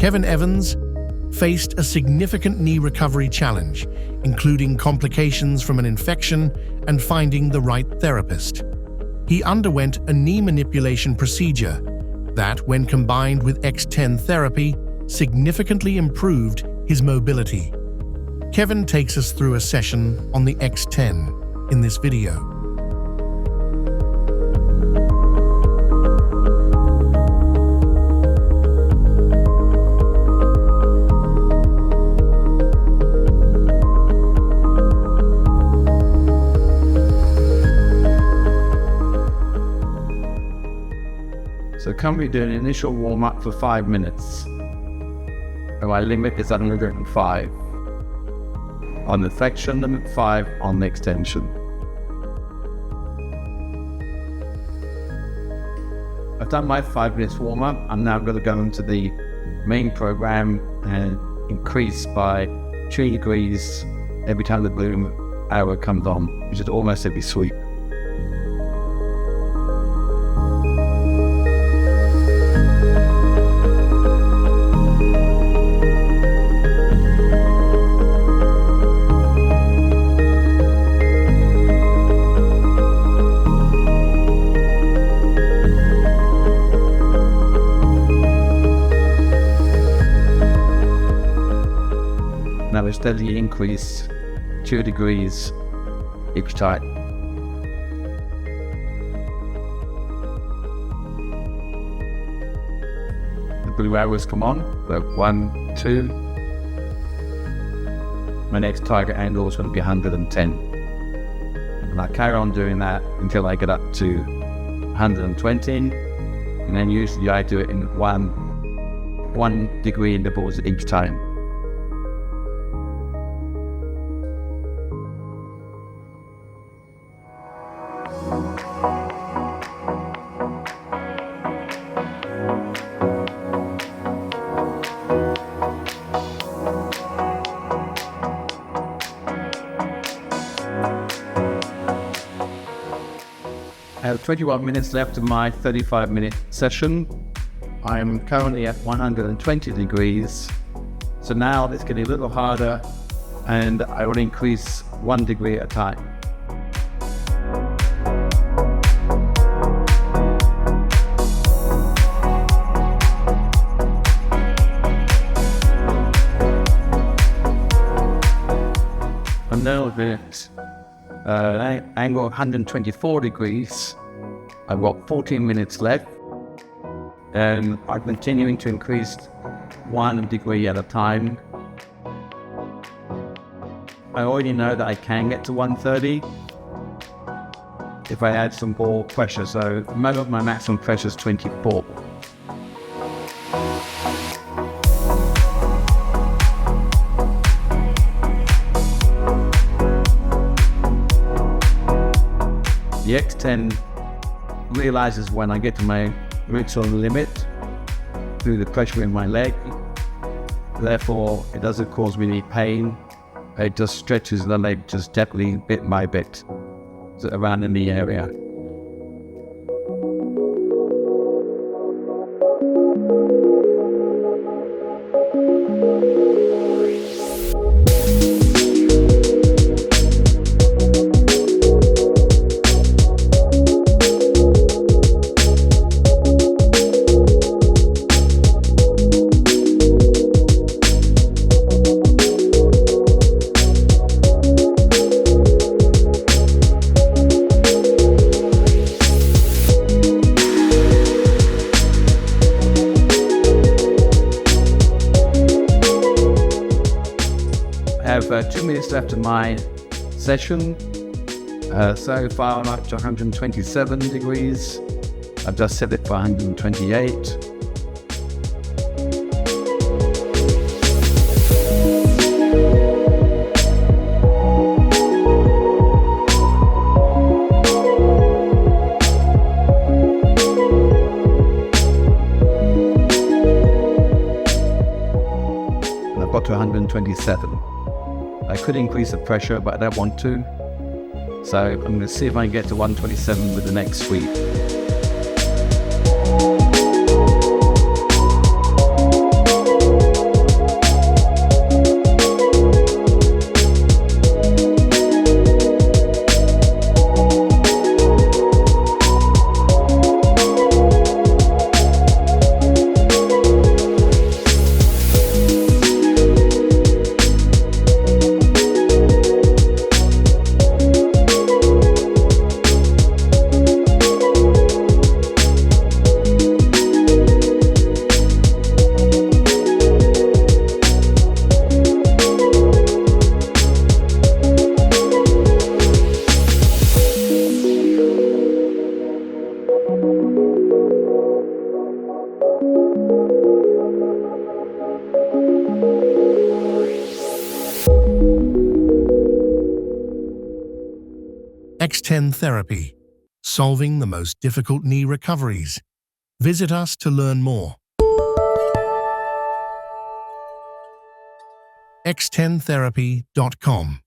Kevin Evans faced a significant knee recovery challenge, including complications from an infection and finding the right therapist. He underwent a knee manipulation procedure that, when combined with X10 therapy, significantly improved his mobility. Kevin takes us through a session on the X10 in this video. So currently doing an initial warm-up for 5 minutes. So my limit is 105. On the flexion, limit 5 on the extension. I've done my 5 minutes warm-up. I'm now going to go into the main program and increase by 3 degrees every time the bloom hour comes on, which is almost every sweep. Now we steadily increase 2 degrees each time. The blue arrows come on, so 1, 2. My next target angle is going to be 110. And I carry on doing that until I get up to 120. And then usually I do it in one degree intervals each time. I have 21 minutes left of my 35-minute session. I am currently at 120 degrees. So now it's getting a little harder and I will increase 1 degree at a time. I'm now at angle 124 degrees. I've got 14 minutes left and I'm continuing to increase 1 degree at a time. I already know that I can get to 130 if I add some more pressure. So at the moment my maximum pressure is 24. The X10 realizes when I get to my original limit through the pressure in my leg. Therefore, it doesn't cause me any pain. It just stretches the leg just gently, bit by bit, around in the area. I have 2 minutes left of my session. So far I'm up to 127 degrees. I've just set it for 128. And I've got to 127. I could increase the pressure, but I don't want to. So I'm going to see if I can get to 127 with the next sweep. X10 Therapy, solving the most difficult knee recoveries. Visit us to learn more. X10therapy.com